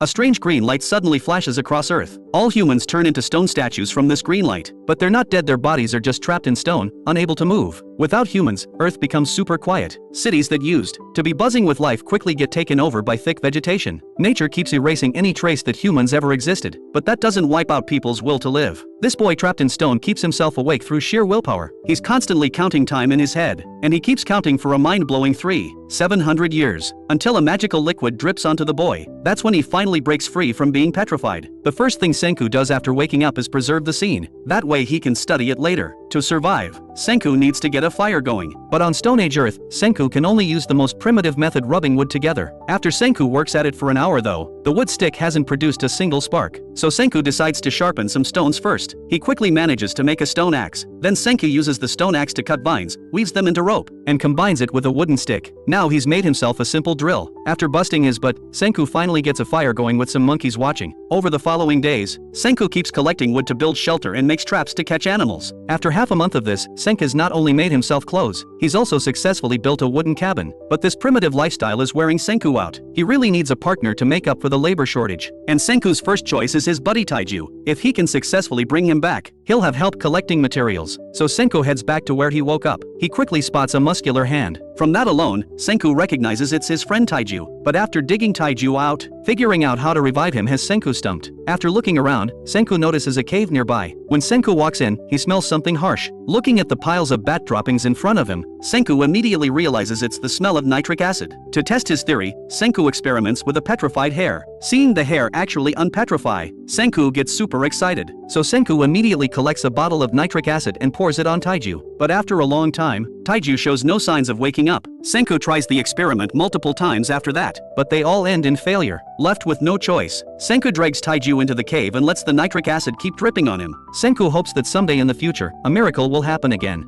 A strange green light suddenly flashes across Earth. All humans turn into stone statues from this green light, but they're not dead, their bodies are just trapped in stone, unable to move. Without humans, Earth becomes super quiet. Cities that used to be buzzing with life quickly get taken over by thick vegetation. Nature keeps erasing any trace that humans ever existed, but that doesn't wipe out people's will to live. This boy trapped in stone keeps himself awake through sheer willpower. He's constantly counting time in his head, and he keeps counting for a mind-blowing 700 years, until a magical liquid drips onto the boy. That's when he finally breaks free from being petrified. The first thing Senku does after waking up is preserve the scene. That way he can study it later. To survive, Senku needs to get a fire going. But on Stone Age Earth, Senku can only use the most primitive method, rubbing wood together. After Senku works at it for an hour though, the wood stick hasn't produced a single spark. So Senku decides to sharpen some stones first. He quickly manages to make a stone axe. Then Senku uses the stone axe to cut vines, weaves them into rope, and combines it with a wooden stick. Now he's made himself a simple drill. After busting his butt, Senku finally gets a fire going with some monkeys watching. Over the following days, Senku keeps collecting wood to build shelter and makes traps to catch animals. After half a month of this, Senku has not only made himself clothes, he's also successfully built a wooden cabin. But this primitive lifestyle is wearing Senku out. He really needs a partner to make up for the labor shortage. And Senku's first choice is his buddy Taiju. If he can successfully bring him back, he'll have help collecting materials. So Senku heads back to where he woke up. He quickly spots a muscular hand. From that alone, Senku recognizes it's his friend Taiju. But after digging Taiju out, figuring out how to revive him has Senku stumped. After looking around, Senku notices a cave nearby. When Senku walks in, he smells something harsh. Looking at the piles of bat droppings in front of him, Senku immediately realizes it's the smell of nitric acid. To test his theory, Senku experiments with a petrified hair. Seeing the hair actually unpetrify, Senku gets super excited. So Senku immediately collects a bottle of nitric acid and pours it on Taiju. But after a long time, Taiju shows no signs of waking up. Senku tries the experiment multiple times after that, but they all end in failure. Left with no choice, Senku drags Taiju into the cave and lets the nitric acid keep dripping on him. Senku hopes that someday in the future, a miracle will happen again.